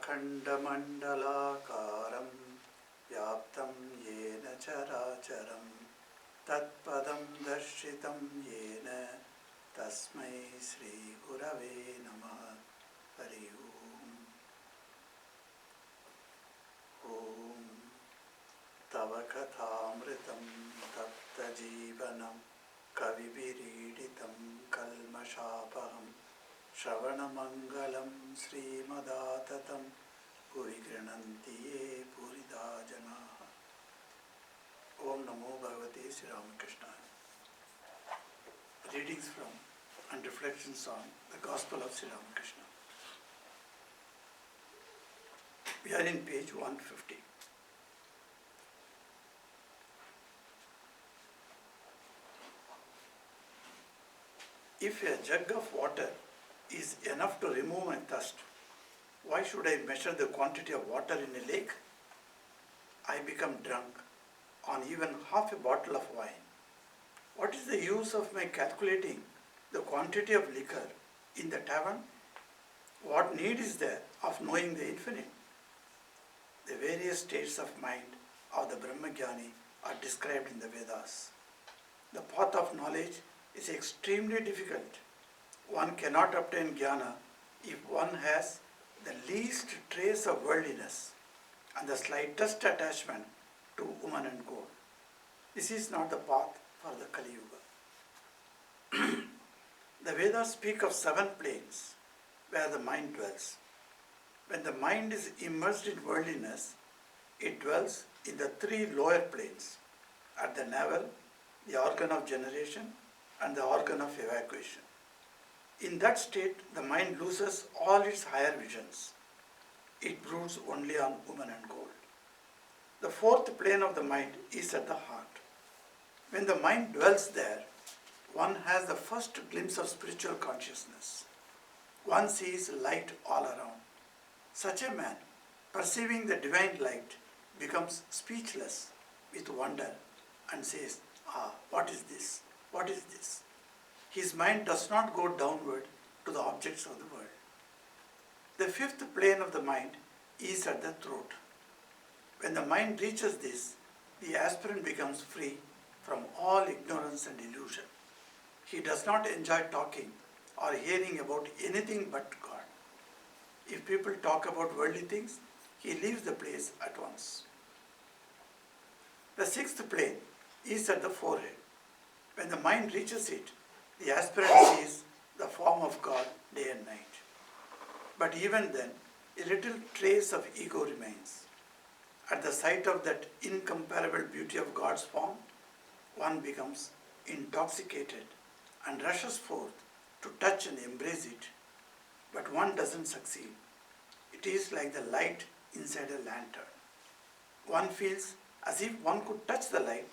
अखण्डमण्डलाकारं व्याप्तं येन चराचरं तत्पदं दर्शितं येन तस्मै श्रीगुरवे नमः। हरि ओम्। ॐ तव कथामृतं तप्तजीवनं कविभिरीडितं कल्मषापहं श्रवणमङ्गलं श्रीमदाततं भुवि गृह्णन्ति ये पुरिदा जनाः। Om Namo Bhagavate Sri Ramakrishna. Readings from and reflections on the Gospel of Sri Ramakrishna. We are in page 150. If a jug of water is enough to remove my thirst, why should I measure the quantity of water in a lake? I become drunk on even half a bottle of wine. What is the use of my calculating the quantity of liquor in the tavern? What need is there of knowing the infinite? The various states of mind of the Brahmagyani are described in the Vedas. The path of knowledge is extremely difficult. One cannot obtain jnana if one has the least trace of worldliness and the slightest attachment to woman and gold. This is not the path for the Kali Yuga. The Vedas speak of 7 planes where the mind dwells. When the mind is immersed in worldliness, it dwells in the 3 lower planes, at the navel, the organ of generation, and the organ of evacuation. In that state, the mind loses all its higher visions. It broods only on woman and gold. The 4th plane of the mind is at the heart. When the mind dwells there, one has the first glimpse of spiritual consciousness. One sees light all around. Such a man, perceiving the divine light, becomes speechless with wonder and says, what is this? What is this? His mind does not go downward to the objects of the world. The 5th plane of the mind is at the throat. When the mind reaches this, the aspirant becomes free from all ignorance and illusion. He does not enjoy talking or hearing about anything but God. If people talk about worldly things, he leaves the place at once. The 6th plane is at the forehead. When the mind reaches it, the aspirant sees the form of God day and night. But even then, a little trace of ego remains. At the sight of that incomparable beauty of God's form, one becomes intoxicated and rushes forth to touch and embrace it. But one doesn't succeed. It is like the light inside a lantern. One feels as if one could touch the light,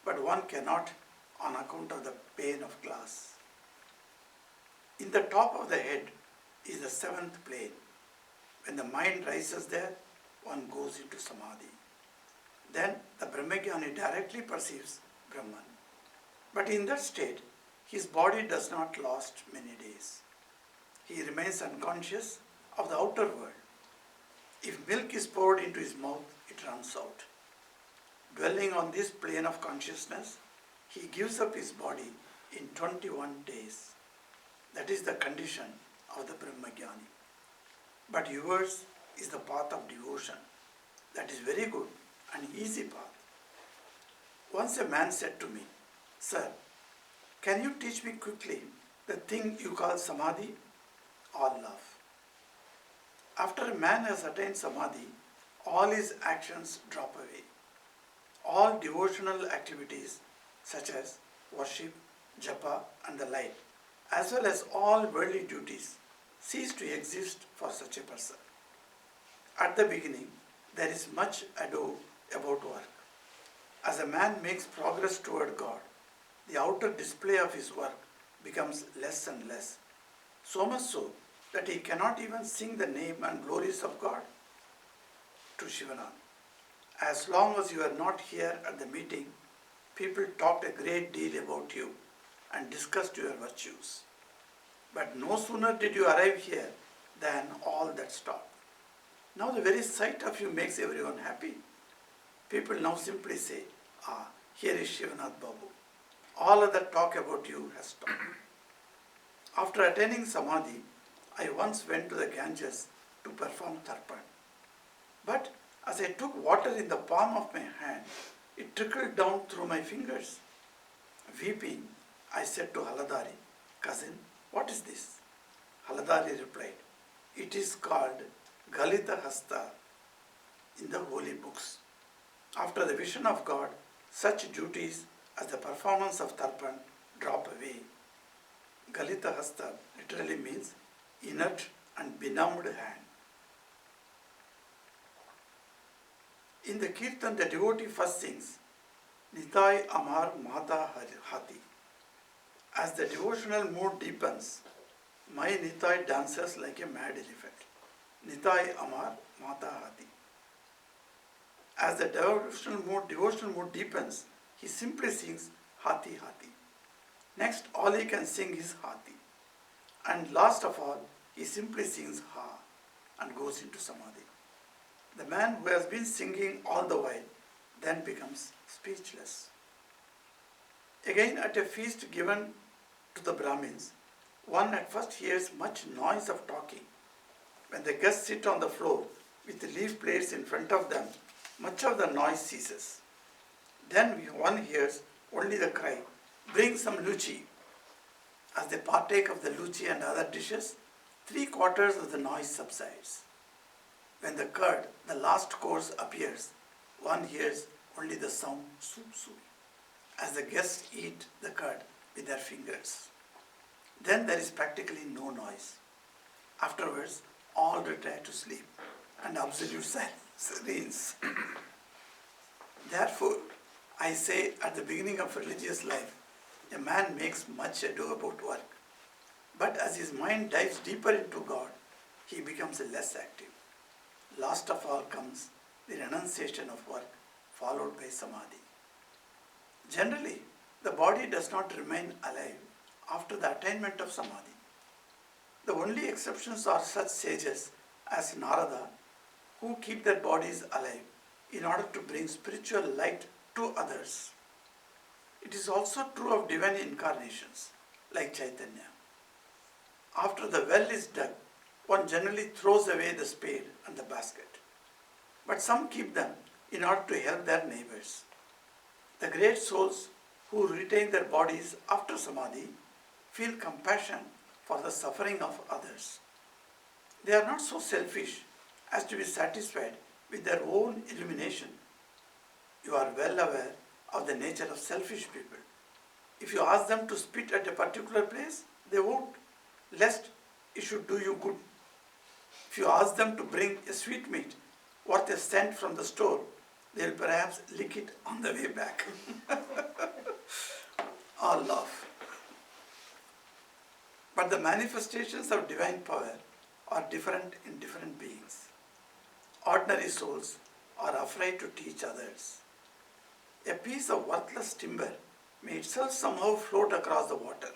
but one cannot on account of the pane of glass. In the top of the head is the 7th plane. When the mind rises there, one goes into samadhi. Then the Brahmagyani directly perceives Brahman. But in that state, his body does not last many days. He remains unconscious of the outer world. If milk is poured into his mouth, it runs out. Dwelling on this plane of consciousness, he gives up his body in 21 days. That is the condition of the Brahmagyani. But yours is the path of devotion. That is very good and easy path. Once a man said to me, "Sir, can you teach me quickly the thing you call samadhi?" All laugh. After a man has attained samadhi, all his actions drop away. All devotional activities such as worship, japa and the like, as well as all worldly duties, cease to exist for such a person. At the beginning, there is much ado about work. As a man makes progress toward God, the outer display of his work becomes less and less, so much so that he cannot even sing the name and glories of God. To Shivanand, as long as you are not here at the meeting, people talked a great deal about you and discussed your virtues. But no sooner did you arrive here than all that stopped. Now the very sight of you makes everyone happy. People now simply say, ah, here is Shivanath Babu. All other talk about you has stopped. After attaining Samadhi, I once went to the Ganges to perform Tarpan. But as I took water in the palm of my hand, it trickled down through my fingers. Weeping, I said to Haladari, cousin, what is this? Haladari replied, it is called Galita Hasta in the holy books. After the vision of God, such duties as the performance of Tarpan drop away. Galita Hasta literally means inert and benumbed hand. In the Kirtan, the devotee first sings, Nitai Amar Mata Hati. As the devotional mood deepens, my Nitai dances like a mad elephant. Nitai Amar Mata Hati. As the devotional mood deepens, he simply sings Hati Hati. Next, all he can sing is Hati. And last of all, he simply sings Ha and goes into Samadhi. The man who has been singing all the while then becomes speechless. Again, at a feast given to the Brahmins, one at first hears much noise of talking. When the guests sit on the floor with the leaf plates in front of them, much of the noise ceases. Then one hears only the cry, bring some luchi. As they partake of the luchi and other dishes, 3/4 of the noise subsides. When the curd, the last course, appears, one hears only the sound soup soup as the guests eat the curd with their fingers. Then there is practically no noise. Afterwards, all retire to sleep and absolute silence reigns. Therefore, I say at the beginning of religious life, a man makes much ado about work. But as his mind dives deeper into God, he becomes less active. Last of all comes the renunciation of work, followed by Samadhi. Generally, the body does not remain alive after the attainment of Samadhi. The only exceptions are such sages as Narada, who keep their bodies alive in order to bring spiritual light to others. It is also true of divine incarnations, like Chaitanya. After the well is dug, one generally throws away the spade and the basket. But some keep them in order to help their neighbors. The great souls who retain their bodies after Samadhi feel compassion for the suffering of others. They are not so selfish as to be satisfied with their own illumination. You are well aware of the nature of selfish people. If you ask them to spit at a particular place, they won't, lest it should do you good. If you ask them to bring a sweetmeat worth a cent from the store, they will perhaps lick it on the way back. All laugh. But the manifestations of divine power are different in different beings. Ordinary souls are afraid to teach others. A piece of worthless timber may itself somehow float across the water,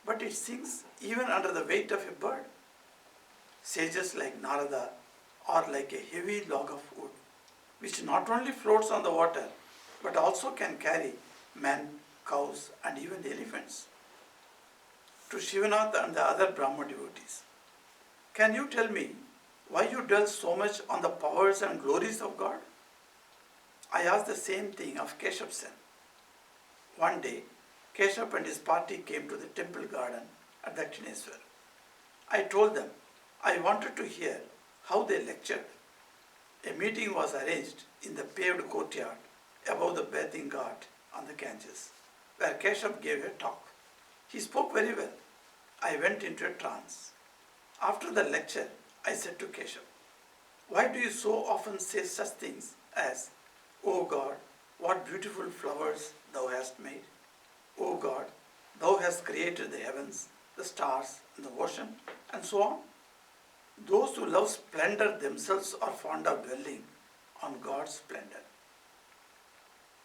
but it sinks even under the weight of a bird. Sages like Narada are like a heavy log of wood, which not only floats on the water, but also can carry men, cows, and even elephants. To Shivanath and the other Brahma devotees, can you tell me why you dwell so much on the powers and glories of God? I asked the same thing of Keshav Sen. One day, Keshav and his party came to the temple garden at Dakshineswar. I told them I wanted to hear how they lectured. A meeting was arranged in the paved courtyard above the bathing ghat on the Ganges, where Keshav gave a talk. He spoke very well. I went into a trance. After the lecture, I said to Keshav, why do you so often say such things as, O God, what beautiful flowers thou hast made? O God, thou hast created the heavens, the stars, and the ocean, and so on. Those who love splendor themselves are fond of dwelling on God's splendor.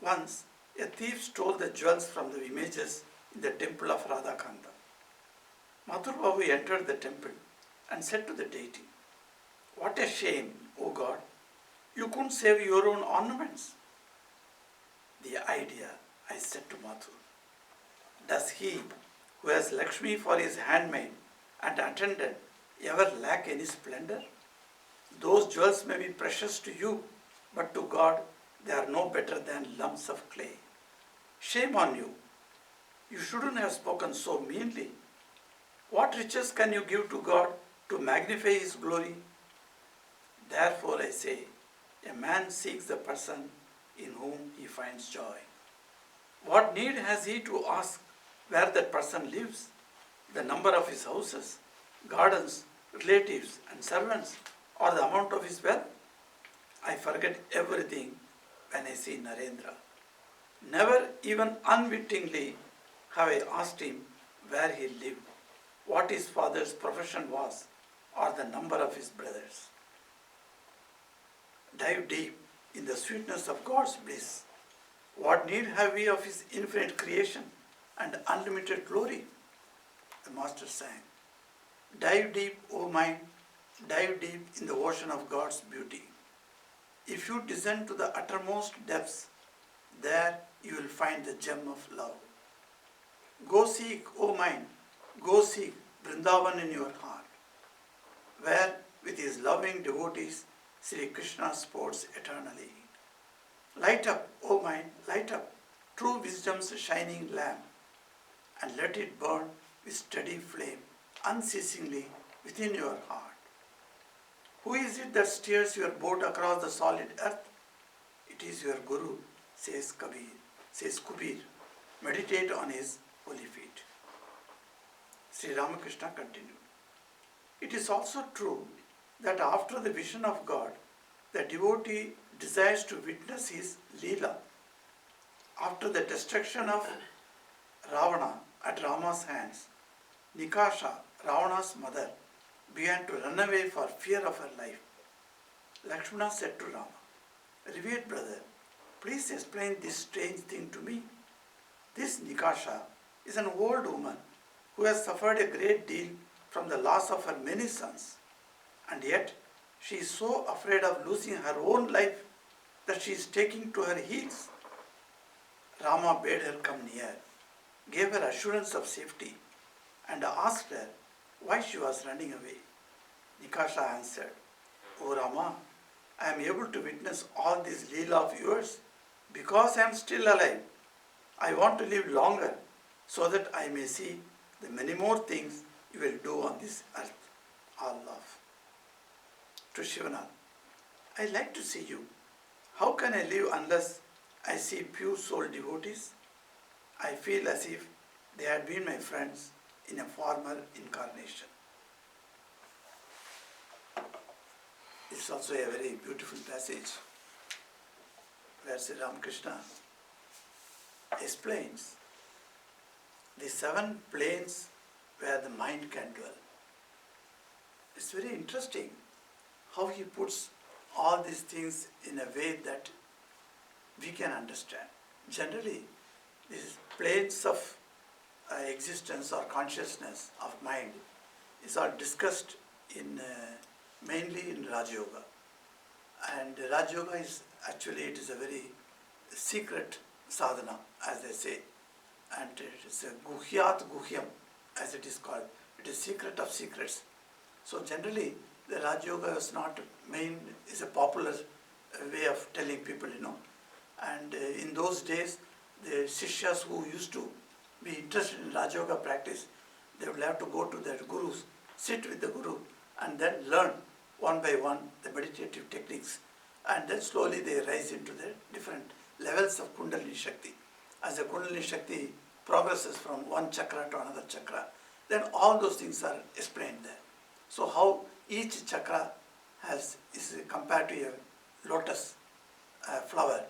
Once, a thief stole the jewels from the images in the temple of Radhakanta. Mathur Babu entered the temple and said to the deity, What a shame, O God, you couldn't save your own ornaments. The idea, I said to Madhu. Does he who has Lakshmi for his handmaid and attendant ever lack any splendor? Those jewels may be precious to you, but to God they are no better than lumps of clay. Shame on you. You shouldn't have spoken so meanly. What riches can you give to God to magnify His glory? Therefore I say, a man seeks the person in whom he finds joy. What need has he to ask where that person lives, the number of his houses, gardens, relatives and servants, or the amount of his wealth? I forget everything when I see Narendra. Never even unwittingly have I asked him where he lived, what his father's profession was, or the number of his brothers. Dive deep in the sweetness of God's bliss. What need have we of His infinite creation and unlimited glory? The Master sang. Dive deep, O mind, dive deep in the ocean of God's beauty. If you descend to the uttermost depths, there you will find the gem of love. Go seek, O mind, go seek Vrindavan in your heart, where with his loving devotees Sri Krishna sports eternally. Light up, O mind, light up, true wisdom's shining lamp, and let it burn with steady flame unceasingly within your heart. Who is it that steers your boat across the solid earth? It is your Guru, says Kubir. Meditate on his holy feet. Sri Ramakrishna continued. It is also true that after the vision of God, the devotee desires to witness his Leela. After the destruction of Ravana at Rama's hands, Nikasha, Ravana's mother, began to run away for fear of her life. Lakshmana said to Rama, Revered brother, please explain this strange thing to me. This Nikasha is an old woman who has suffered a great deal from the loss of her many sons, and yet she is so afraid of losing her own life that she is taking to her heels. Rama bade her come near, gave her assurance of safety, and asked her why she was running away. Nikasha answered, O Rama, I am able to witness all this Leela of yours because I am still alive. I want to live longer so that I may see the many more things you will do on this earth. All love. To Shivanath, I like to see you. How can I live unless I see pure soul devotees? I feel as if they had been my friends in a former incarnation. This is also a very beautiful passage where Sri Ramakrishna explains the 7 planes where the mind can dwell. It's very interesting how he puts all these things in a way that we can understand. Generally, these planes of existence or consciousness of mind is all discussed in mainly in Raj Yoga. And Raj Yoga is actually, it is a very secret sadhana, as they say. And it is a guhyat guhyam, as it is called. It is secret of secrets. So generally, the Raj Yoga is not is a popular way of telling people, And in those days, the Sishyas who used to be interested in Raj Yoga practice, they would have to go to their gurus, sit with the guru, and then learn one by one the meditative techniques. And then slowly they rise into the different levels of Kundalini Shakti. As the Kundalini Shakti progresses from one chakra to another chakra, then all those things are explained there. So how each chakra is compared to a lotus flower,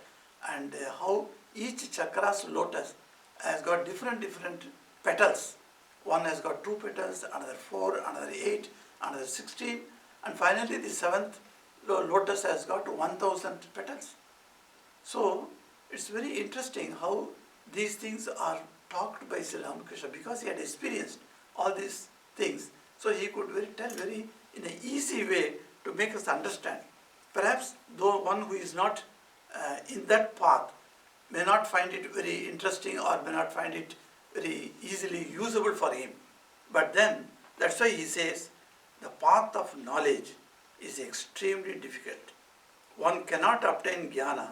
and how each chakra's lotus has got different petals. One has got 2 petals, another 4, another 8, another 16, and finally the 7th lotus has got 1000 petals. So it's very interesting how these things are talked by Sri Ramakrishna, because he had experienced all these things. So he could tell very in an easy way to to make us understand. Perhaps though one who is not in that path may not find it very interesting or may not find it very easily usable for him. But then, that's why he says, the path of knowledge is extremely difficult. One cannot obtain jnana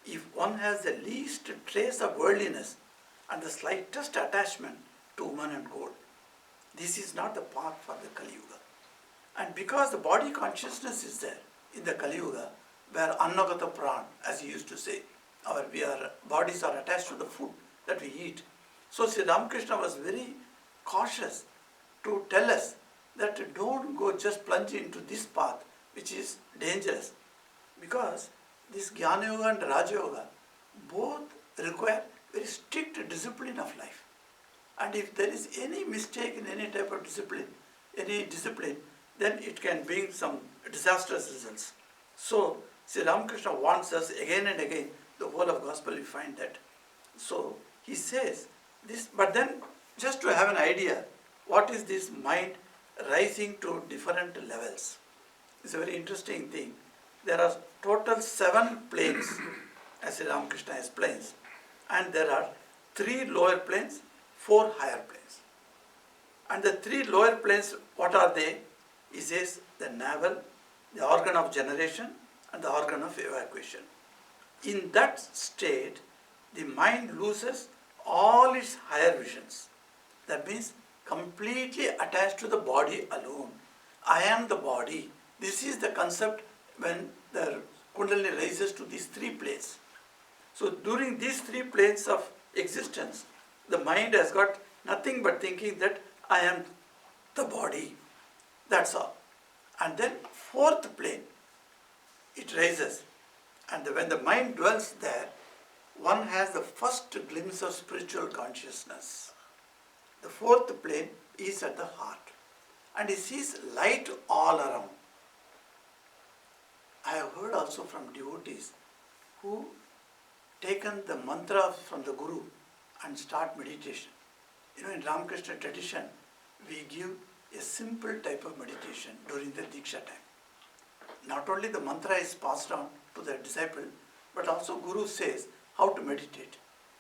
if one has the least trace of worldliness and the slightest attachment to woman and gold. This is not the path for the Kali Yuga. And because the body consciousness is there in the Kali Yuga, where annagata pran, as he used to say, our bodies are attached to the food that we eat. So Sri Ramakrishna was very cautious to tell us that don't go just plunge into this path which is dangerous, because this Jnana Yoga and Raja Yoga both require very strict discipline of life. And if there is any mistake in any type of discipline, then it can bring some disastrous results. So Sri Ramakrishna warns us again and again. The whole of gospel we find that. So he says this, but then just to have an idea, what is this mind rising to different levels? It's a very interesting thing. There are total 7 planes, as Sri Ramakrishna explains, and there are 3 lower planes, 4 higher planes. And the 3 lower planes, what are they? He says the navel, the organ of generation, and the organ of evacuation. In that state, the mind loses all its higher visions. That means completely attached to the body alone. I am the body. This is the concept when the Kundalini rises to these 3 planes. So during these 3 planes of existence, the mind has got nothing but thinking that I am the body. That's all. And then 4th plane, it rises. And when the mind dwells there, one has the first glimpse of spiritual consciousness. The 4th plane is at the heart. And he sees light all around. I have heard also from devotees who taken the mantra from the Guru and start meditation. In Ramakrishna tradition, we give a simple type of meditation during the Diksha time. Not only the mantra is passed on to the disciple, but also Guru says how to meditate.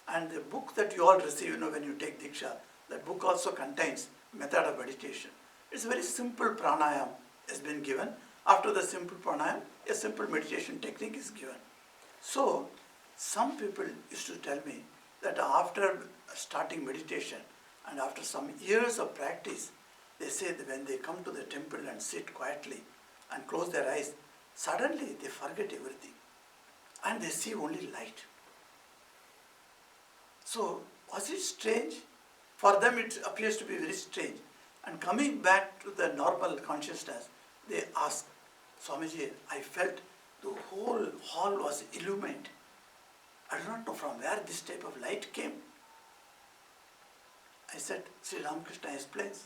And the book that you all receive, when you take Diksha, that book also contains method of meditation. It's a very simple pranayam has been given. After the simple pranayam, a simple meditation technique is given. So, some people used to tell me that after starting meditation and after some years of practice, they say that when they come to the temple and sit quietly and close their eyes, suddenly they forget everything and they see only light. So, was it strange? For them it appears to be very strange. And coming back to the normal consciousness, they ask, Swamiji, I felt the whole hall was illumined. I do not know from where this type of light came. I said, Sri Ramakrishna explains,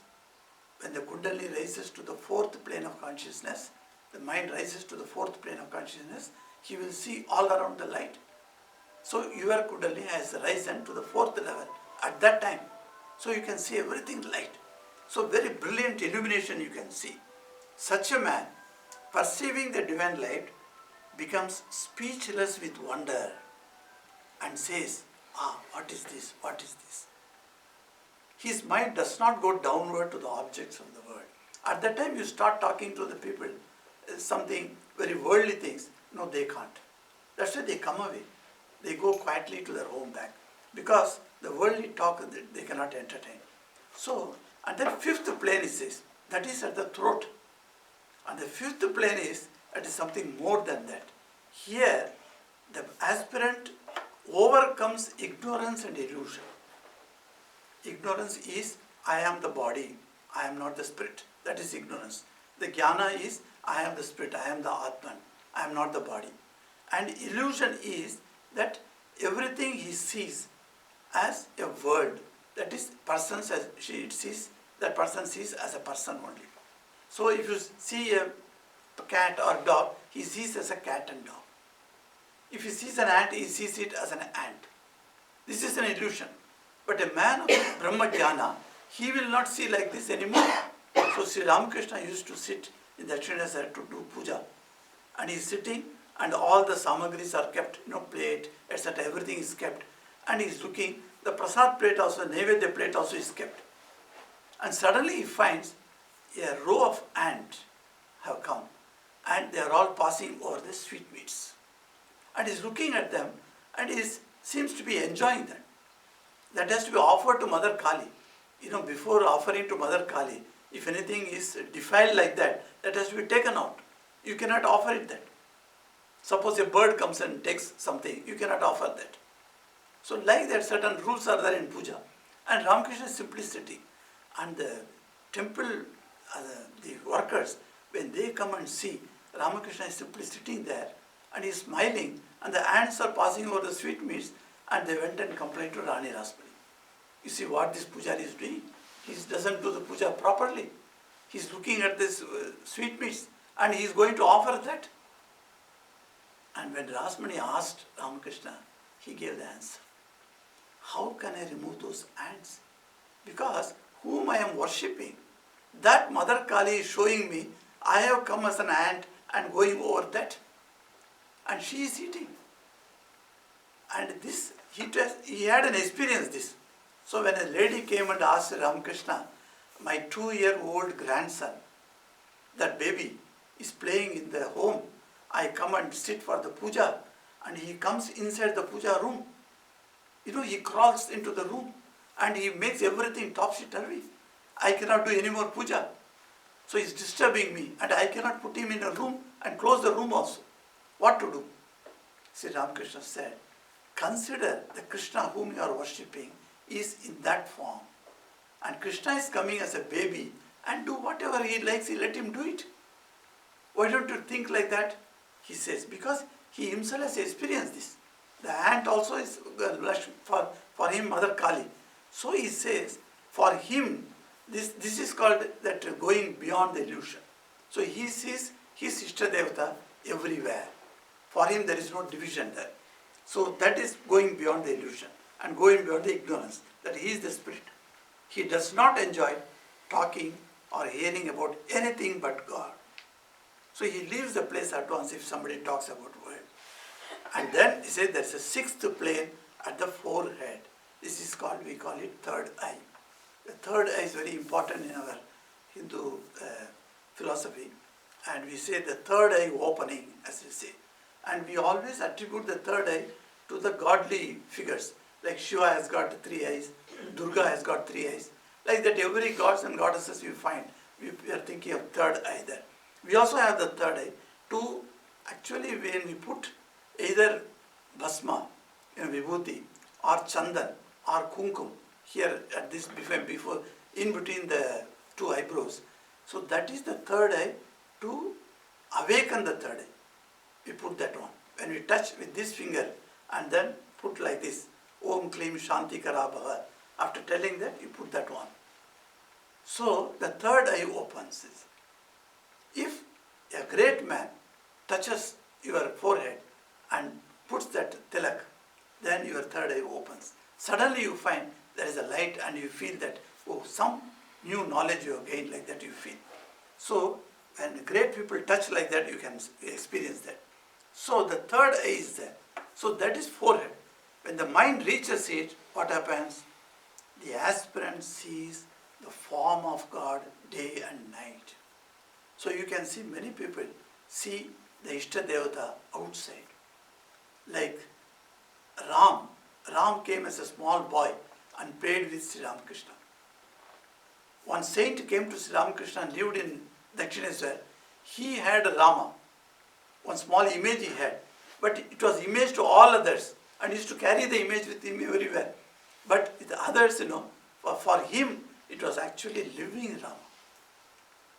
when the Kundalini rises to the 4th plane of consciousness, the mind rises to the 4th plane of consciousness, he will see all around the light. So your Kundalini has risen to the 4th level at that time. So you can see everything light. So very brilliant illumination you can see. Such a man, perceiving the divine light, becomes speechless with wonder and says, what is this? What is this? His mind does not go downward to the objects of the world. At that time you start talking to the people, something very worldly things. No, they can't. That's why they come away. They go quietly to their home back. Because the worldly talk they cannot entertain. So, and then 5th plane is this. That is at the throat. And the 5th plane is something more than that. Here, the aspirant overcomes ignorance and illusion. Ignorance is, I am the body, I am not the spirit. That is ignorance. The jnana is, I am the spirit, I am the Atman, I am not the body. And illusion is that everything he sees as a world. That is, persons as she sees, that person sees as a person only. So if you see a cat or dog, he sees as a cat and dog. If he sees an ant, he sees it as an ant. This is an illusion. But a man of Brahma Jnana, he will not see like this anymore. So Sri Ramakrishna used to sit in Dakshineshwar to do puja. And he is sitting and all the samagris are kept, plate, etc. Everything is kept. And he is looking, the prasad plate also, Nivedita plate also is kept. And suddenly he finds a row of ants have come and they are all passing over the sweetmeats. And he is looking at them and he seems to be enjoying that. That has to be offered to Mother Kali. Before offering to Mother Kali, if anything is defiled like that, that has to be taken out. You cannot offer it that. Suppose a bird comes and takes something, you cannot offer that. So like that, certain rules are there in puja. And Ramakrishna is simply sitting. And the temple, the workers, when they come and see, Ramakrishna is simply sitting there and he is smiling and the ants are passing over the sweetmeats and they went and complained to Rani Rasmani. You see what this pujari is doing? He doesn't do the puja properly. He is looking at this sweetmeats and he is going to offer that. And when Rasmani asked Ramakrishna, he gave the answer. How can I remove those ants? Because whom I am worshipping, that Mother Kali is showing me, I have come as an ant and going over that. And she is eating. And this, he had an experience this. So when a lady came and asked Ramakrishna, my 2-year-old grandson, that baby is playing in the home. I come and sit for the puja and he comes inside the puja room. He crawls into the room and he makes everything topsy-turvy. I cannot do any more puja. So he is disturbing me and I cannot put him in a room and close the room also. What to do? Sri Ramakrishna said, consider the Krishna whom you are worshipping is in that form. And Krishna is coming as a baby and do whatever he likes, he let him do it. Why don't you think like that? He says, because he himself has experienced this. The ant also is for him Mother Kali. So he says, for him, this is called that going beyond the illusion. So he sees his Ishta Devata everywhere. For him there is no division there. So that is going beyond the illusion and going beyond the ignorance, that he is the spirit. He does not enjoy talking or hearing about anything but God. So he leaves the place at once if somebody talks about word. And then he says there is a 6th plane at the forehead. This is called, we call it third eye. The third eye is very important in our Hindu philosophy. And we say the third eye opening, as we say. And we always attribute the third eye to the godly figures. Like Shiva has got 3 eyes, Durga has got 3 eyes. Like that every gods and goddesses we find, we are thinking of third eye there. We also have the third eye to actually when we put either bhasma, vibhuti, or chandan, or kumkum, here at this before in between the 2 eyebrows. So that is the third eye to awaken the third eye. We put that one. When we touch with this finger and then put like this, Om Klim Shanti Kara Bhava. After telling that, you put that one. So the third eye opens. If a great man touches your forehead and puts that tilak, then your third eye opens. Suddenly you find there is a light and you feel that, oh, some new knowledge you have gained, like that you feel. So when great people touch like that, you can experience that. So the third eye is there. So that is forehead. When the mind reaches it, what happens? The aspirant sees the form of God day and night. So you can see many people see the Ishta Devata outside. Like Ram. Ram came as a small boy and prayed with Sri Ramakrishna. One saint came to Sri Ramakrishna and lived in Dakshineshwar. He had a Rama. One small image he had. But it was image to all others. And he used to carry the image with him everywhere. But with the others, for him, it was actually living Rama.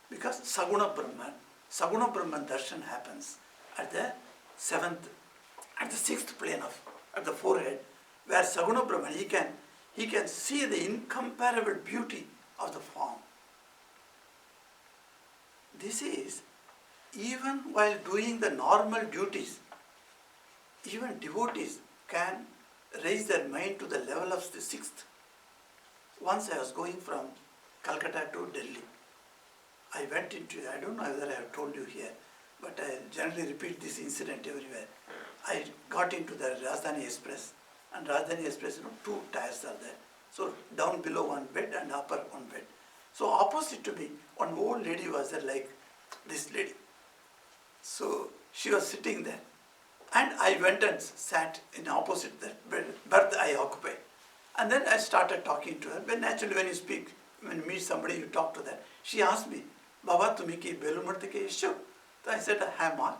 Because Saguna Brahman darshan happens at the 6th plane at the forehead, where Saguna Brahman, he can see the incomparable beauty of the form. This is, even while doing the normal duties, even devotees can raise their mind to the level of the 6th. Once I was going from Calcutta to Delhi. I went into, I don't know whether I have told you here, but I generally repeat this incident everywhere. I got into the Rajdhani Express, and Rajdhani Express, two tires are there. So down below one bed and upper one bed. So opposite to me, one old lady was there like this lady. So she was sitting there. And I went and sat in opposite that berth I occupied. And then I started talking to her. When naturally when you speak, when you meet somebody, you talk to them. She asked me, Baba, tumi ki Belur Math ke issue? So I said, hi ma,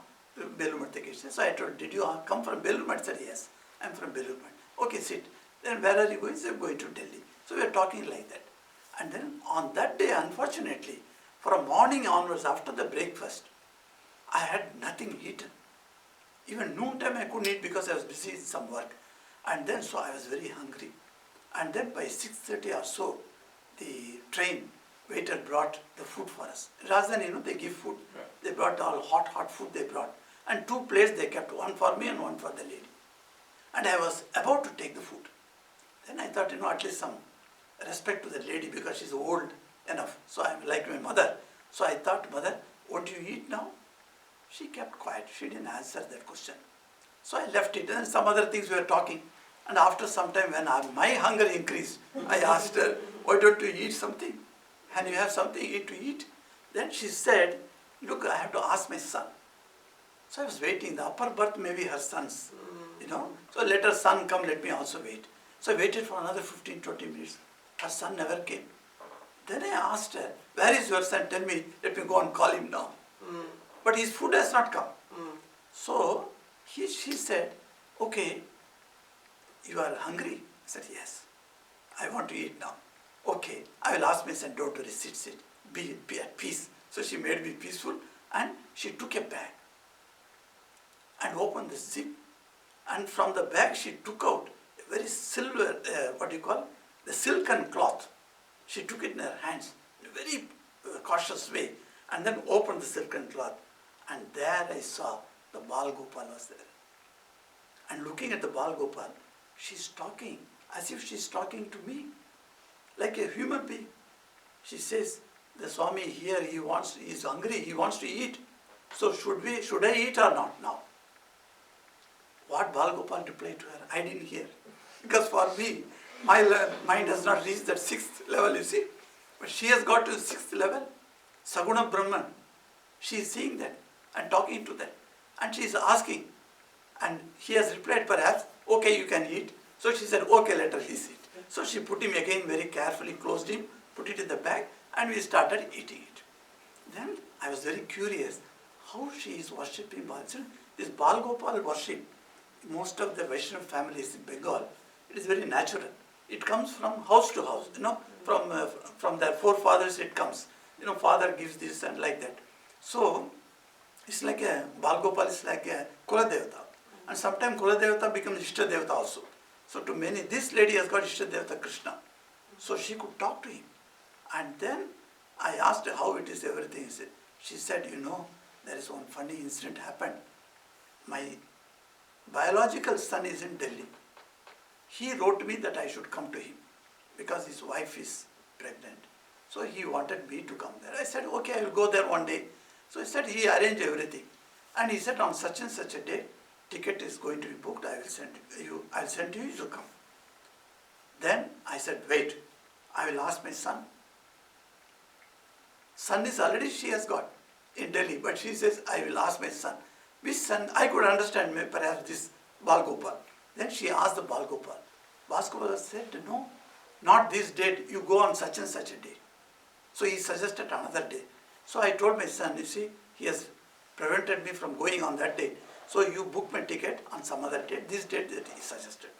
Belur Math ke issue. So I told, did you come from Belur Math? Said, yes, I'm from Belur Math. Okay, sit. Then where are you going? So I'm going to Delhi. So we are talking like that. And then on that day, unfortunately, from morning onwards, after the breakfast, I had nothing eaten. Even noontime I couldn't eat because I was busy in some work. And then so I was very hungry. And then by 6:30 or so, the train waiter brought the food for us. Rather than, they give food. Right. They brought all hot food they brought. And 2 plates they kept, one for me and one for the lady. And I was about to take the food. Then I thought, at least some respect to the lady because she's old enough. So I'm like my mother. So I thought, mother, won't you eat now? She kept quiet. She didn't answer that question. So I left it. And some other things we were talking. And after some time, when my hunger increased, I asked her, why don't you eat something? Can you have something to eat? Then she said, look, I have to ask my son. So I was waiting. The upper berth may be her son's, So let her son come, let me also wait. So I waited for another 15-20 minutes. Her son never came. Then I asked her, where is your son? Tell me, let me go and call him now. But his food has not come. So she said, okay, you are hungry? I said, yes. I want to eat now. Okay, I will ask my son, don't worry, sit. Be at peace. So she made me peaceful and she took a bag and opened the zip. And from the bag she took out a very silver, the silken cloth. She took it in her hands in a very cautious way and then opened the silken cloth. And there I saw the Bal Gopal was there. And looking at the Bal Gopal, she's talking as if she's talking to me, like a human being. She says, the Swami here, he's hungry, he wants to eat. So should I eat or not now? What Bal Gopal replied to her, I didn't hear. Because for me, my mind has not reached that 6th level, you see. But she has got to the 6th level. Saguna Brahman. She is seeing that and talking to that. And she is asking. And he has replied perhaps, okay, you can eat. So she said, okay, let her eat. So she put him again very carefully, closed him, put it in the bag, and we started eating it. Then I was very curious how she is worshipping Bal. This Bal Gopal worship, most of the Vaishnava families in Bengal, it is very natural. It comes from house to house, from their forefathers it comes. Father gives this and like that. So it's like Bal Gopal is like a Kula Devata. And sometimes Kula Devata becomes Ishta Devata also. So to many, this lady has got Ishta Devata Krishna. So she could talk to him. And then I asked her how it is everything. She said, there is one funny incident happened. My biological son is in Delhi. He wrote me that I should come to him because his wife is pregnant. So he wanted me to come there. I said, okay, I will go there one day. So he said he arranged everything. And he said on such and such a day, ticket is going to be booked, I will send you, to come. Then I said, wait, I will ask my son. Son is already she has got in Delhi, but she says, I will ask my son. Which son? I could understand perhaps this Bal Gopal. Then she asked the Bal Gopal. Bal Gopal said, no, not this date, you go on such and such a day. So he suggested another day. So I told my son, you see, he has prevented me from going on that day. So you book my ticket on some other date, this date that he suggested.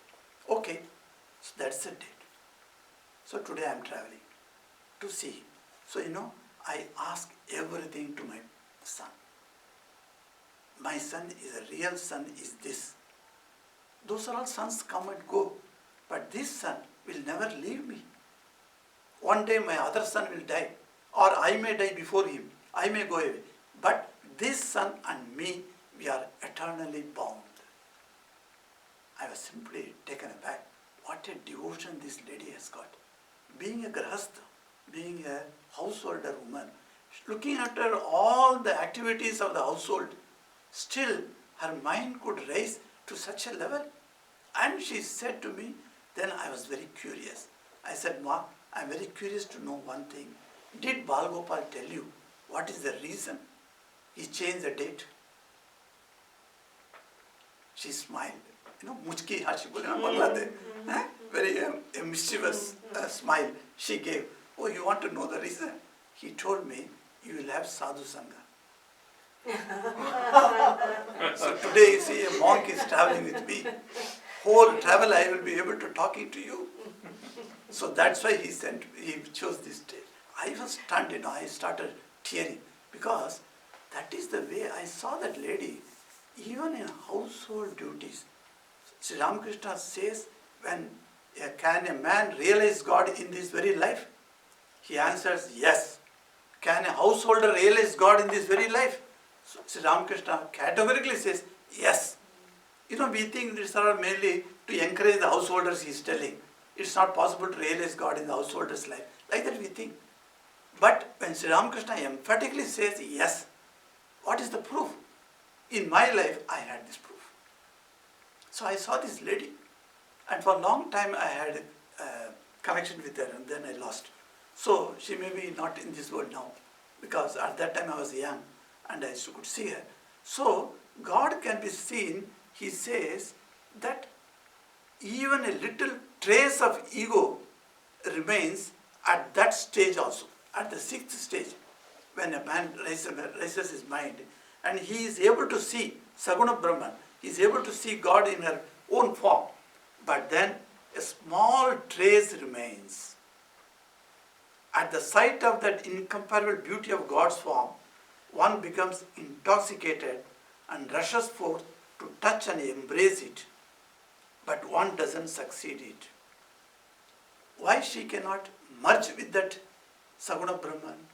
Okay, so that's the date. So today I am traveling to see him. So I ask everything to my son. My son is a real son is this. Those are all sons come and go. But this son will never leave me. One day my other son will die. Or I may die before him. I may go away. But this son and me, we are eternally bound. I was simply taken aback. What a devotion this lady has got. Being a grahastha, being a householder woman, looking at her all the activities of the household, still her mind could rise to such a level. And she said to me, then I was very curious. I said, Ma, I'm very curious to know one thing. Did Bal Gopal tell you what is the reason he changed the date? She smiled. Mujki hashi bole na Bangla de. Very a mischievous smile she gave. Oh, you want to know the reason? He told me, you will have sadhu sangha. So today you see a monk is traveling with me. Whole travel I will be able to talking to you. So that's why he chose this day. I was stunned, I started tearing because that is the way I saw that lady, even in household duties. Sri Ramakrishna says, can a man realize God in this very life? He answers, yes. Can a householder realize God in this very life? So Sri Ramakrishna categorically says, yes. We think these are mainly to encourage the householders, he is telling. It's not possible to realize God in the householder's life. Like that we think. But when Sri Ramakrishna emphatically says, yes, what is the proof? In my life, I had this proof. So I saw this lady, and for a long time I had a connection with her, and then I lost. So she may be not in this world now, because at that time I was young, and I could see her. So God can be seen, he says, that even a little trace of ego remains at that stage also, at the 6th stage, when a man raises his mind, and he is able to see Saguna Brahman, he is able to see God in her own form, but then a small trace remains. At the sight of that incomparable beauty of God's form, one becomes intoxicated and rushes forth to touch and embrace it, but one doesn't succeed it. Why she cannot merge with that Saguna Brahman?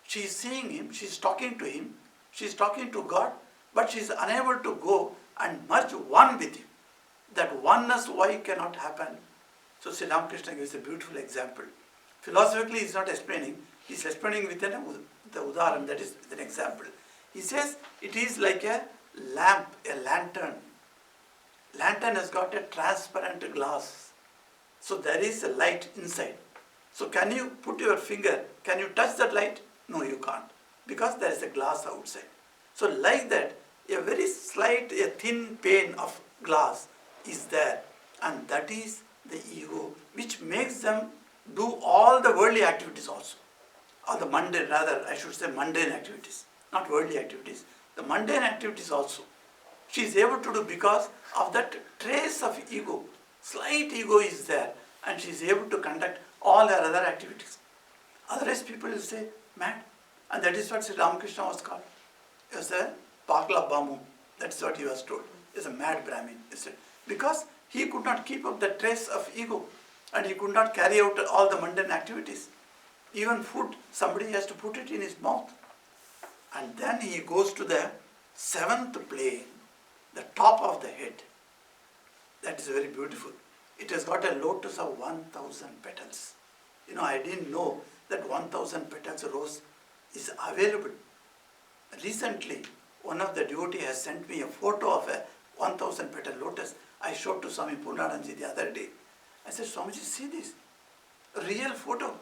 She is seeing him, she is talking to him, she is talking to God, but she is unable to go and merge one with him. That oneness, why cannot happen? So Sri Ramakrishna gives a beautiful example. Philosophically he is not explaining, he is explaining with the udaharan, that is with an example. He says it is like a lamp, a lantern. Lantern has got a transparent glass. So there is a light inside. So can you put your finger, can you touch that light? No, you can't, because there is a glass outside. So like that, a very slight, a thin pane of glass is there, and that is the ego, which makes them do all the worldly activities also. Or the mundane, rather I should say mundane activities, not worldly activities. The mundane activities also, she is able to do because of that trace of ego. Slight ego is there, and she is able to conduct all her other activities. Otherwise people will say, mad. And that is what Sri Ramakrishna was called. He was a Pakla Bamu. That's what he was told. He is a mad Brahmin. Because he could not keep up the trace of ego, and he could not carry out all the mundane activities. Even food, somebody has to put it in his mouth. And then he goes to the 7th plane, the top of the head. That is very beautiful. It has got a lotus of 1,000 petals. I didn't know that 1,000 petals rose is available. Recently, one of the devotees has sent me a photo of a 1,000 petal lotus. I showed to Swami Purnananji the other day. I said, Swamiji, see this. A real photo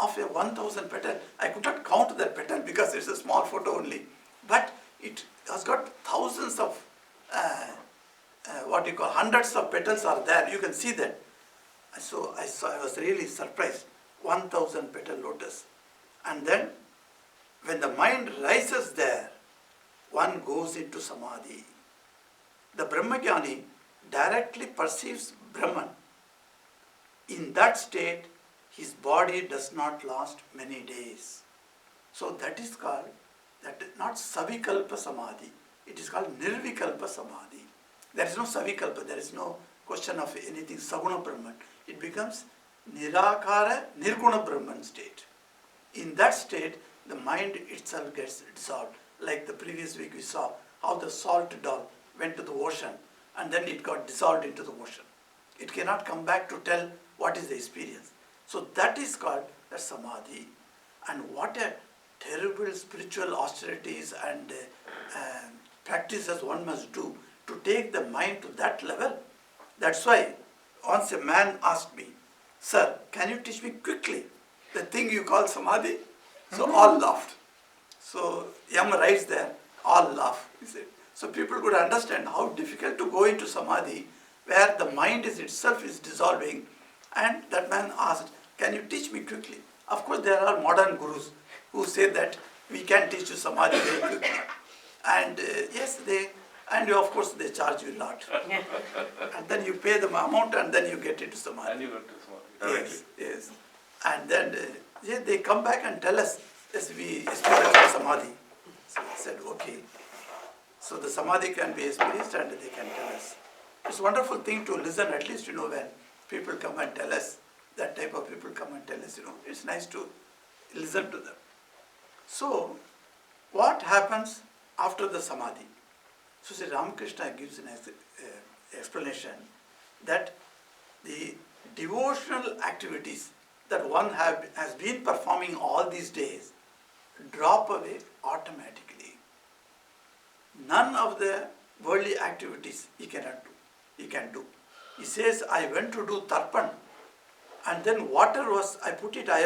of a 1,000 petal. I could not count that petal because it's a small photo only. But it has got thousands of, hundreds of petals are there. You can see that. So I was really surprised. 1,000 petal lotus. And then, when the mind rises there, one goes into samadhi. The Brahmagyani directly perceives Brahman. In that state, his body does not last many days. So that is called, not Savikalpa Samadhi. It is called Nirvikalpa Samadhi. There is no Savikalpa, there is no question of anything Saguna Brahman. It becomes Nirakara Nirguna Brahman state. In that state, the mind itself gets dissolved. Like the previous week we saw how the salt doll went to the ocean and then it got dissolved into the ocean. It cannot come back to tell what is the experience. So that is called the samadhi. And what a terrible spiritual austerities and practices one must do to take the mind to that level. That's why once a man asked me, "Sir, can you teach me quickly the thing you call samadhi?" So all laughed. So Yama writes there, all laugh. He said. So people could understand how difficult to go into samadhi where the mind is itself is dissolving, and that man asked, "Can you teach me quickly?" Of course, there are modern gurus who say that we can teach you samadhi very quickly. And yes, and of course they charge you a lot. And then you pay the amount and then you get into samadhi. And you go to samadhi. Yes, yes. And then they come back and tell us, yes, we established samadhi. So I said, okay. So the samadhi can be established and they can tell us. It's a wonderful thing to listen, at least, when people come and tell us, that type of people come and tell us, it's nice to listen to them. So, what happens after the samadhi? So, Sri Ramakrishna gives an explanation that the devotional activities that one has been performing all these days drop away automatically. None of the worldly activities he cannot do. He can do. He says, I went to do tarpan, and then water was, I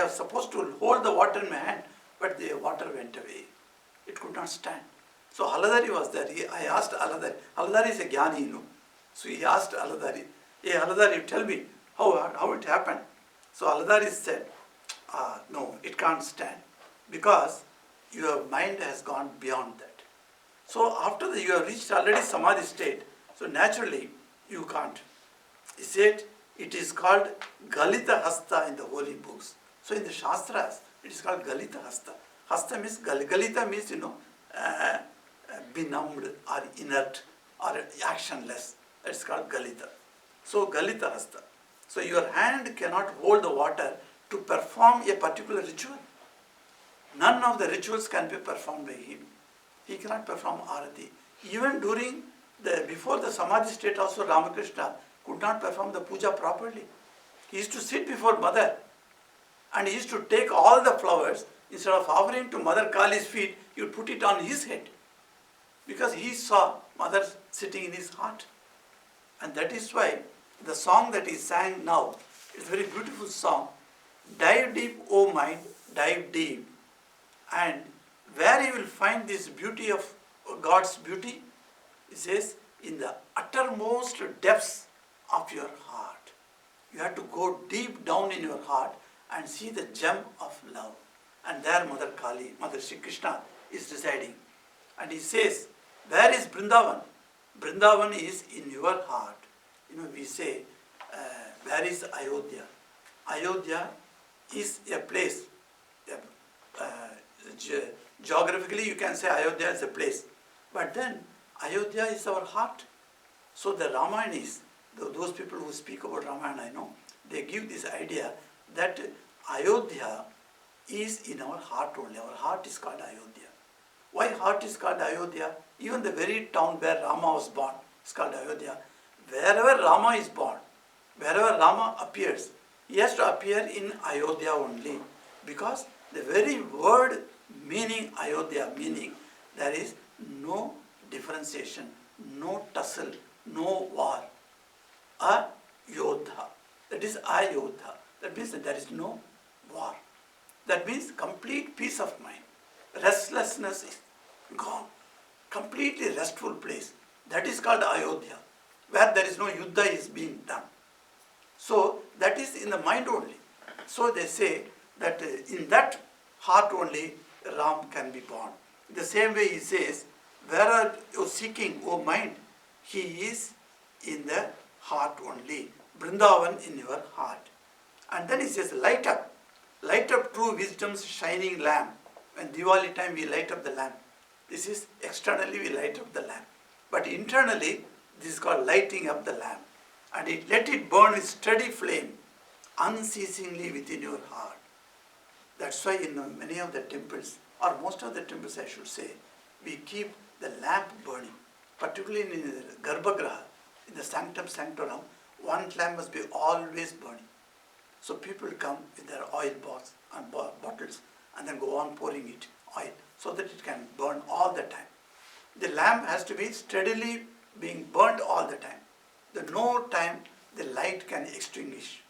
was supposed to hold the water in my hand, but the water went away. It could not stand. So Haladari was there. I asked Haladari. Haladari is a jnani, So he asked Haladari, hey Haladari, tell me how it happened. So Haladari said, no, it can't stand because your mind has gone beyond that. So after you have reached already samadhi state, so naturally you can't. He said it is called Galita Hasta in the holy books. So in the Shastras, it is called Galita Hasta. Hasta means, Galita means, benumbed or inert or actionless. That is called Galita. So Galita Hasta. So your hand cannot hold the water to perform a particular ritual. None of the rituals can be performed by him. He cannot perform arati. Even before the samadhi state also, Ramakrishna could not perform the puja properly. He used to sit before Mother and he used to take all the flowers, instead of offering to Mother Kali's feet, he would put it on his head. Because he saw Mother sitting in his heart. And that is why the song that he sang now is a very beautiful song. Dive deep, O mind, dive deep. And where you will find this beauty of God's beauty, he says, in the uttermost depths of your heart. You have to go deep down in your heart and see the gem of love. And there Mother Kali, Mother Shri Krishna is residing. And he says, where is Vrindavan? Vrindavan is in your heart. We say, where is Ayodhya? Ayodhya is a place. Geographically you can say Ayodhya is a place. But then Ayodhya is our heart. So the Ramayanis, those people who speak about Ramayana, they give this idea that Ayodhya is in our heart only. Our heart is called Ayodhya. Why heart is called Ayodhya? Even the very town where Rama was born is called Ayodhya. Wherever Rama is born, wherever Rama appears, he has to appear in Ayodhya only. Because the very word meaning Ayodhya, meaning there is no differentiation, no tussle, no war. Ayodhya. That is Ayodhya. That means that there is no war. That means complete peace of mind. Restlessness is gone. Completely restful place. That is called Ayodhya, where there is no yuddha is being done. So that is in the mind only. So they say that in that heart only Ram can be born. The same way he says, where are you seeking, O mind? He is in the heart only. Vrindavan in your heart. And then he says, light up true wisdom's shining lamp. When Diwali time we light up the lamp. This is externally we light up the lamp. But internally, this is called lighting up the lamp. And let it burn with steady flame, unceasingly within your heart. That's why in many of the temples, or most of the temples I should say, we keep the lamp burning. Particularly in the Garbhagraha, in the sanctum sanctorum, one lamp must be always burning. So people come with their oil bottles and bottles and then go on pouring it oil so that it can burn all the time. The lamp has to be steadily being burnt all the time. There no time the light can extinguish.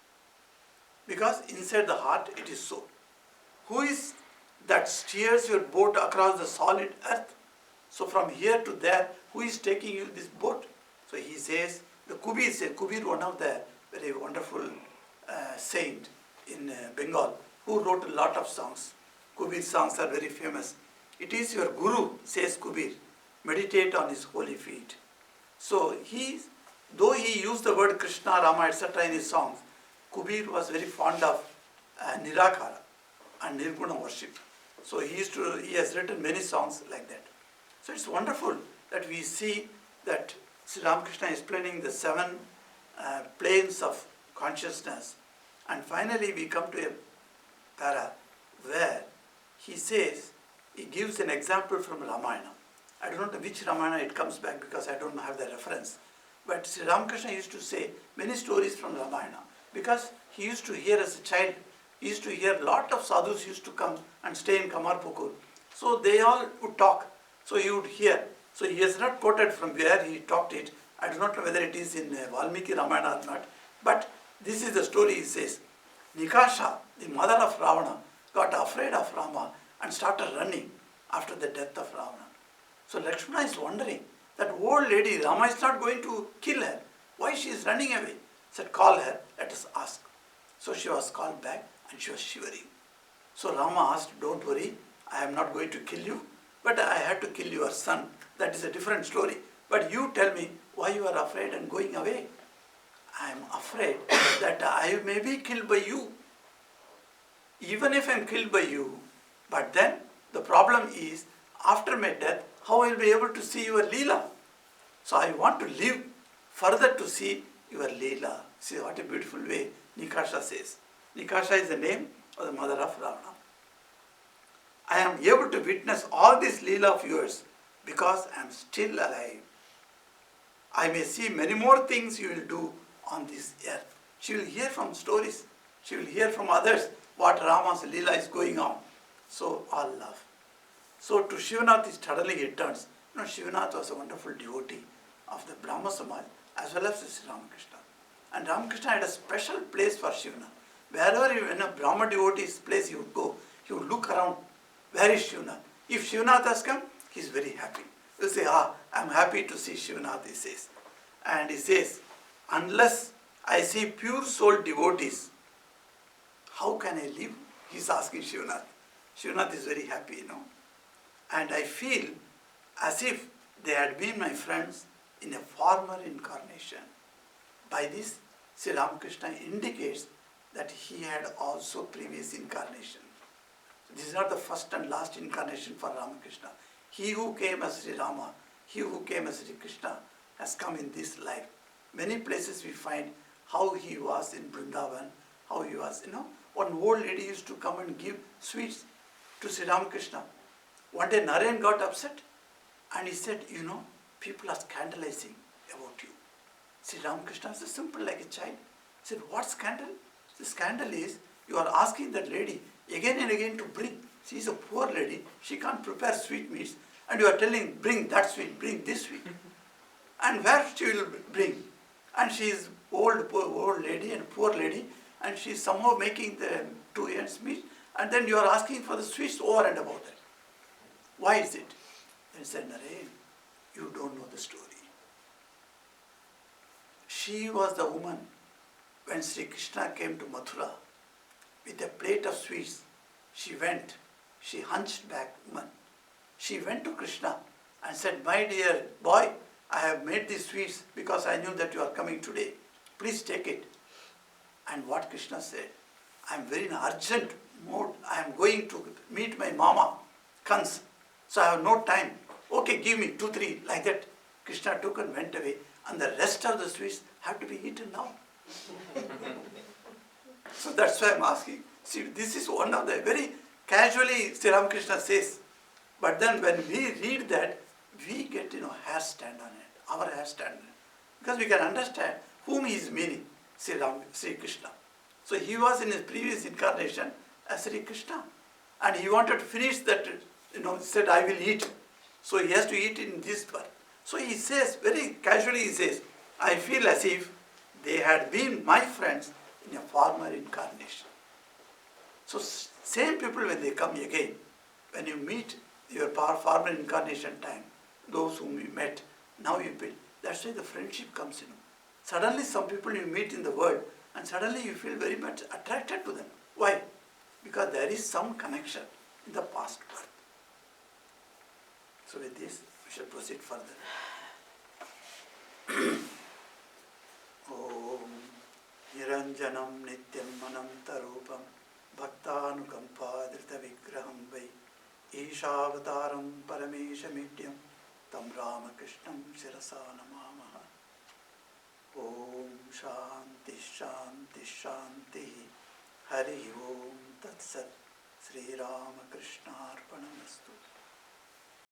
Because inside the heart it is so. Who is that steers your boat across the solid earth? So from here to there, who is taking you this boat? So he says, the Kubir says, Kubir, one of the very wonderful saint in Bengal, who wrote a lot of songs. Kubir songs are very famous. It is your Guru, says Kubir, meditate on his holy feet. So though he used the word Krishna, Rama, etc. in his songs, Kubir was very fond of Nirakara and Nirguna worship. So he has written many songs like that. So it's wonderful that we see that Sri Ramakrishna is explaining the 7 planes of consciousness. And finally we come to a para where he says, he gives an example from Ramayana. I don't know which Ramayana it comes back because I don't have the reference. But Sri Ramakrishna used to say many stories from Ramayana because he used to hear as a child. He used to hear a lot of sadhus used to come and stay in Kamarpukur. So they all would talk. So he would hear. So he has not quoted from where he talked it. I do not know whether it is in Valmiki Ramayana or not. But this is the story he says. Nikasha, the mother of Ravana, got afraid of Rama and started running after the death of Ravana. So Lakshmana is wondering, that old lady, Rama is not going to kill her. Why she is running away? He said, call her, let us ask. So she was called back and she was shivering. So Rama asked, don't worry, I am not going to kill you, but I had to kill your son. That is a different story. But you tell me why you are afraid and going away. I am afraid that I may be killed by you. Even if I am killed by you, but then the problem is, after my death, how I will be able to see your Leela? So I want to live further to see your Leela. See what a beautiful way Nikasha says. Nikasha is the name of the mother of Ravana. I am able to witness all this Leela of yours because I am still alive. I may see many more things you will do on this earth. She will hear from stories. She will hear from others what Rama's Leela is going on. So all love. So to Shivanath suddenly he turns. You know, Shivanath was a wonderful devotee of the Brahma Samaj as well as Sri Ramakrishna. And Ramakrishna had a special place for Shivanath. Wherever in a Brahma devotee's place he would go, he would look around, where is Shivanath? If Shivanath has come, he is very happy. He will say, I am happy to see Shivanath, he says. And he says, unless I see pure soul devotees, how can I live? He is asking Shivanath. Shivanath is very happy, you know. And I feel as if they had been my friends in a former incarnation. By this, Sri Ramakrishna indicates that he had also previous incarnation. This is not the first and last incarnation for Ramakrishna. He who came as Sri Rama, he who came as Sri Krishna has come in this life. Many places we find how he was in Vrindavan, how he was, you know. One old lady used to come and give sweets to Sri Ramakrishna. One day Narayan got upset and he said, you know, people are scandalizing about you. Sri Ramakrishna is simple like a child. He said, what scandal? The scandal is you are asking that lady again and again to bring. She is a poor lady, she can't prepare sweetmeats, and you are telling, bring that sweet, bring this sweet. And where she will bring? And she is old lady and poor lady, and she is somehow making the 2 ends meet, and then you are asking for the sweets over and above that. Why is it? Then he said, Narayan, you don't know the story. She was the woman when Sri Krishna came to Mathura with a plate of sweets. She hunched back woman. She went to Krishna and said, my dear boy, I have made these sweets because I knew that you are coming today. Please take it. And what Krishna said, I am very in urgent mood. I am going to meet my mama, Kans. So I have no time. Okay, give me 2, 3, like that. Krishna took and went away. And the rest of the sweets have to be eaten now. So that's why I am asking. See, this is one of the very casually Sri Ramakrishna says. But then when we read that, we get, hair stand on it, our hair stand on it. Because we can understand whom he is meaning, Sri Krishna. So he was in his previous incarnation as Sri Krishna. And he wanted to finish that said, I will eat. So he has to eat in this birth. So he says, very casually he says, I feel as if they had been my friends in a former incarnation. So same people when they come again, when you meet your former incarnation time, those whom you met, now you build. That's why the friendship comes, Suddenly some people you meet in the world and suddenly you feel very much attracted to them. Why? Because there is some connection in the past birth. So with this, we shall proceed further. Om Niranjanam Nityam Manantarupam Bhaktanukampadrita Vigraham Vai Ishavataram Parameshamityam Tam Ramakrishnam Shirasa Namamaha. Om Shanti Shanti Shanti Hari Om Tat Sat Sri Ramakrishna Arpanamastu.